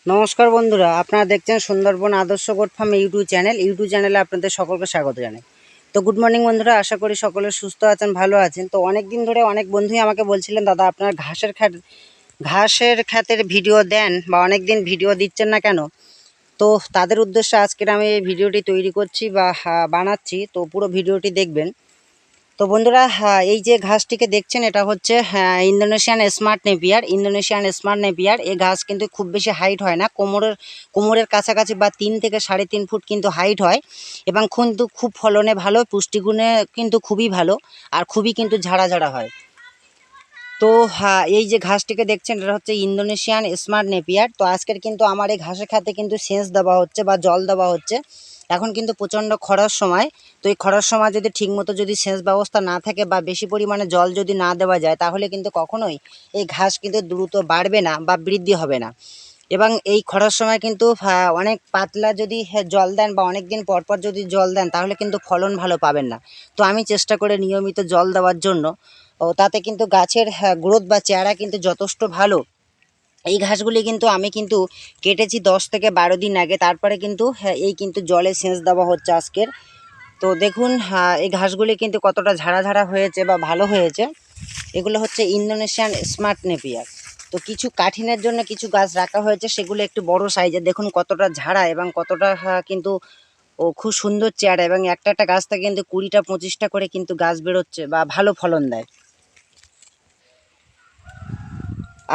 নমস্কার বন্ধুরা, আপনারা দেখছেন সুন্দরবন আদর্শ গোট ফার্ম ইউটিউব চ্যানেলে আপনাদের সকলকে স্বাগত জানাই। তো গুড মর্নিং বন্ধুরা, আশা করি সকলে সুস্থ আছেন, ভালো আছেন। তো অনেক দিন ধরে অনেক বন্ধুই আমাকে বলছিলেন, দাদা আপনার ঘাসের খ্যাতের ভিডিও দেন বা অনেক দিন ভিডিও দিচ্ছেন না কেন। তো তাদের উদ্দেশ্যে আজকের আমি এই ভিডিওটি তৈরি করছি বা বানাচ্ছি। তো পুরো ভিডিওটি দেখবেন। তো বন্ধুরা, এই যে ঘাসটিকে দেখছেন এটা হচ্ছে ইন্দোনেশিয়ান স্মার্ট নেপিয়ার। এই ঘাস কিন্তু খুব বেশি হাইট হয় না, কোমরের কাছাকাছি বা 3 থেকে 3.5 ফুট কিন্তু হাইট হয়, এবং কিন্তু খুব ফলনে ভালো, পুষ্টিগুণে কিন্তু খুবই ভালো, আর খুবই কিন্তু ঝাড়া ঝাড়া হয়। তো এই যে ঘাসটিকে দেখছেন এটা হচ্ছে ইন্দোনেশিয়ান স্মার্ট নেপিয়ার। তো আজকের কিন্তু আমার এই ঘাসের খাতে কিন্তু সেচ দেওয়া হচ্ছে বা জল দেওয়া হচ্ছে। এখন কিন্তু প্রচণ্ড খরার সময়। তো এই খরার সময় যদি ঠিকমতো যদি সেচ ব্যবস্থা না থাকে বা বেশি পরিমাণে জল যদি না দেওয়া যায়, তাহলে কিন্তু কখনোই এই ঘাস কিন্তু দ্রুত বাড়বে না বা বৃদ্ধি হবে না। এবং এই খরার সময় কিন্তু অনেক পাতলা যদি জল দেন বা অনেক দিন পর পর যদি জল দেন, তাহলে কিন্তু ফলন ভালো পাবেন না। তো আমি চেষ্টা করে নিয়মিত জল দেওয়ার জন্য। ও তাতে কিন্তু গাছের গ্রোথ বা চেহারা কিন্তু যথেষ্ট ভালো। এই ঘাসগুলি কিন্তু আমি কিন্তু কেটেছি 10 থেকে 12 দিন আগে, তারপরে কিন্তু এই কিন্তু জলে সেচ দেওয়া হচ্ছে আজকের। তো দেখুন এই ঘাসগুলি কিন্তু কতটা ঝাড়া ঝাড়া হয়েছে বা ভালো হয়েছে। এগুলো হচ্ছে ইন্দোনেশিয়ান স্মার্ট নেপিয়ার। তো কিছু কাঠিনের জন্য কিছু গাছ রাখা হয়েছে, সেগুলো একটু বড় সাইজের। দেখুন কতটা ঝাড়া এবং কতটা কিন্তু ও খুব সুন্দর চেহারা, এবং একটা একটা গাছ থেকে কিন্তু 20টা 25টা করে কিন্তু গাছ বেরোচ্ছে বা ভালো ফলন দেয়।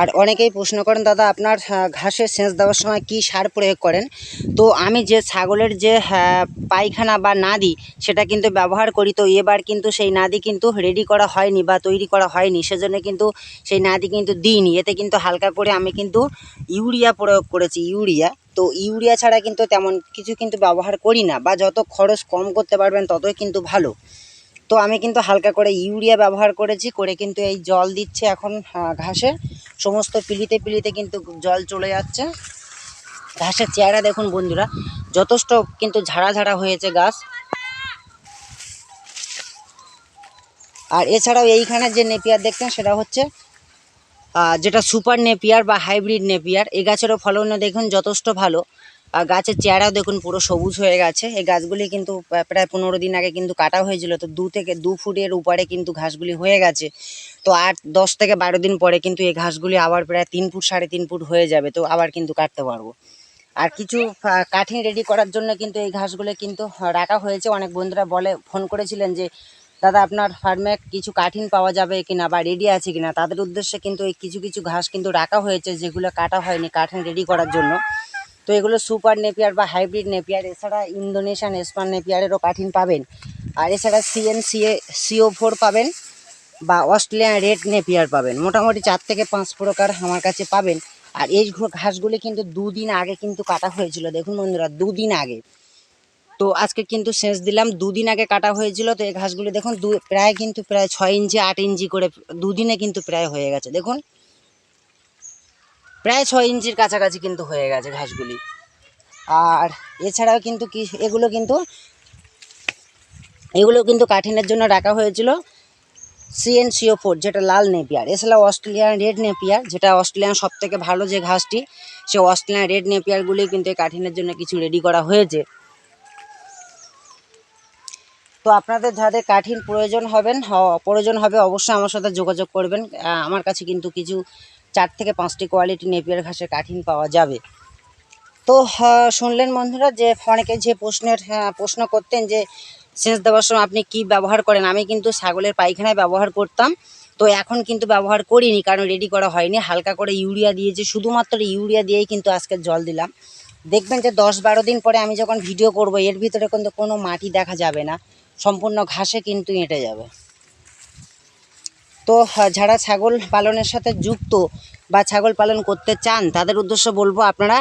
আর অনেকেই প্রশ্ন করেন, দাদা আপনার ঘাসে সেচ দেওয়ার সময় কি সার প্রয়োগ করেন। তো আমি যে ছাগলের যে পায়খানা বা নাদি, সেটা কিন্তু ব্যবহার করি। তো এবার কিন্তু সেই নাদি কিন্তু রেডি করা হয়নি বা তৈরি করা হয়নি, সেজন্য কিন্তু সেই নাদি কিন্তু দিইনি। এতে কিন্তু হালকা করে আমি কিন্তু ইউরিয়া প্রয়োগ করেছি, ইউরিয়া। তো ইউরিয়া ছাড়া কিন্তু তেমন কিছু কিন্তু ব্যবহার করি না, বা যত খরচ কম করতে পারবেন ততই কিন্তু ভালো। তো আমি কিন্তু হালকা করে ইউরিয়া ব্যবহার করেছি, করে কিন্তু এই জল দিচ্ছে এখন ঘাসে। সমস্ত পিলিতে পিলিতে কিন্তু জল চলে যাচ্ছে। ঘাসের চেহারা দেখুন বন্ধুরা, যথেষ্ট কিন্তু ঝাড়া ঝাড়া হয়েছে গাছ। আর এছাড়াও এইখানে যে নেপিয়ার দেখছেন সেটা হচ্ছে যেটা সুপার নেপিয়ার বা হাইব্রিড নেপিয়ার। এই গাছেরও ফলনও দেখুন যথেষ্ট ভালো। আর গাছের চেহারাও দেখুন পুরো সবুজ হয়ে গেছে। এই গাছগুলি কিন্তু প্রায় 15 দিন আগে কিন্তু কাটা হয়েছিল। তো 2 থেকে 2 ফুটের উপরে কিন্তু ঘাসগুলি হয়ে গেছে। তো আর 10 থেকে 12 দিন পরে কিন্তু এই ঘাসগুলি আবার প্রায় 3 ফুট 3.5 ফুট হয়ে যাবে। তো আবার কিন্তু কাটতে পারবো। আর কিছু কাঠিং রেডি করার জন্য কিন্তু এই ঘাসগুলো কিন্তু রাখা হয়েছে। অনেক বন্ধুরা ফোন করেছিলেন যে, দাদা আপনার ফার্মে কিছু কাঠিন পাওয়া যাবে কিনা বা রেডি আছে কিনা। তাদের উদ্দেশ্যে কিন্তু এই কিছু কিছু ঘাস কিন্তু রাখা হয়েছে, যেগুলো কাটা হয়নি কাঠিন রেডি করার জন্য। তো এগুলো সুপার নেপিয়ার বা হাইব্রিড নেপিয়ার। এছাড়া ইন্দোনেশিয়ান স্মার্ট নেপিয়ারেরও কাঠিন পাবেন। আর এছাড়া CO4 পাবেন, বা অস্ট্রেলিয়ান রেড নেপিয়ার পাবেন। মোটামুটি 4 থেকে 5 প্রকার আমার কাছে পাবেন। আর এই ঘাসগুলি কিন্তু 2 দিন আগে কিন্তু কাটা হয়েছিল। দেখুন বন্ধুরা, 2 দিন আগে। তো আজকে কিন্তু সেচ দিলাম, 2 দিন আগে কাটা হয়েছিল। তো এই ঘাসগুলি দেখুন প্রায় 6 ইঞ্চি 8 ইঞ্চি করে 2 দিনে কিন্তু প্রায় হয়ে গেছে। দেখুন প্রায় 6 ইঞ্চির কাছাকাছি কিন্তু হয়ে গেছে ঘাসগুলি। আর এছাড়াও কিন্তু এগুলো কিন্তু কাঠিনের জন্য রাখা হয়েছিল CNCO4, যেটা লাল নেপিয়ার। এছাড়া অস্ট্রেলিয়ান রেড নেপিয়ার, যেটা অস্ট্রেলিয়ান সব থেকে ভালো যে ঘাসটি, সে অস্ট্রেলিয়ান রেড নেপিয়ারগুলি কিন্তু এই কাঠিনের জন্য কিছু রেডি করা হয়েছে। তো আপনাদের যাদের কাঠিন প্রয়োজন হবে অবশ্যই আমার সাথে যোগাযোগ করবেন। আমার কাছে কিন্তু কিছু 4 থেকে 5টি কোয়ালিটি নেপিয়ার ঘাসের কাঠিন পাওয়া যাবে। তো শুনলেন বন্ধুরা, যে অনেকে যে প্রশ্ন করতেন যে সেচ দেওয়ার সময় আপনি কি ব্যবহার করেন। আমি কিন্তু ছাগলের পায়খানায় ব্যবহার করতাম। তো এখন কিন্তু ব্যবহার করিনি, কারণ রেডি করা হয়নি। হালকা করে ইউরিয়া দিয়েছি, শুধুমাত্র ইউরিয়া দিয়েই কিন্তু আজকে জল দিলাম। দেখবেন যে 10-12 দিন পরে আমি যখন ভিডিও করব, এর ভিতরে কিন্তু কোনো মাটি দেখা যাবে না, সম্পূর্ণ ঘাসে কিন্তু এঁটে যাবে। তো যারা ছাগল পালনের সাথে যুক্ত বা ছাগল পালন করতে চান, তাদের উদ্দেশ্য বলবো, আপনারা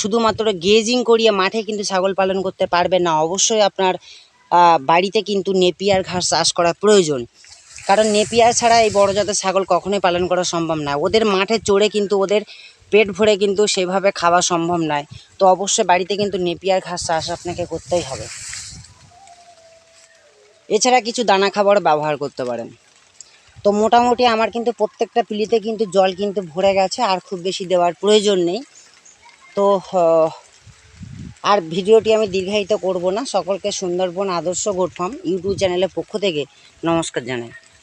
শুধুমাত্র গেজিং করিয়ে মাঠে কিন্তু ছাগল পালন করতে পারবেন না। অবশ্যই আপনার বাড়িতে কিন্তু নেপিয়ার ঘাস চাষ করা প্রয়োজন, কারণ নেপিয়ার ছাড়া এই বড় জাতের ছাগল কখনোই পালন করা সম্ভব না। ওদের মাঠে চড়ে কিন্তু ওদের পেট ভরে কিন্তু সেভাবে খাওয়া সম্ভব নয়। তো অবশ্যই বাড়িতে কিন্তু নেপিয়ার ঘাস চাষ আপনাকে করতেই হবে। এছাড়া কিছু দানা খাবার ব্যবহার করতে পারেন। তো মোটামুটি আমার কিন্তু প্রত্যেকটা পিলিতে কিন্তু জল কিন্তু ভরে গেছে, আর খুব বেশি দেওয়ার প্রয়োজন নেই। তো আর ভিডিওটি আমি দীর্ঘায়িত করব না, সকলকে সুন্দরবন আদর্শ গোট ফার্ম ইউটিউব চ্যানেলের পক্ষ থেকে নমস্কার জানাই।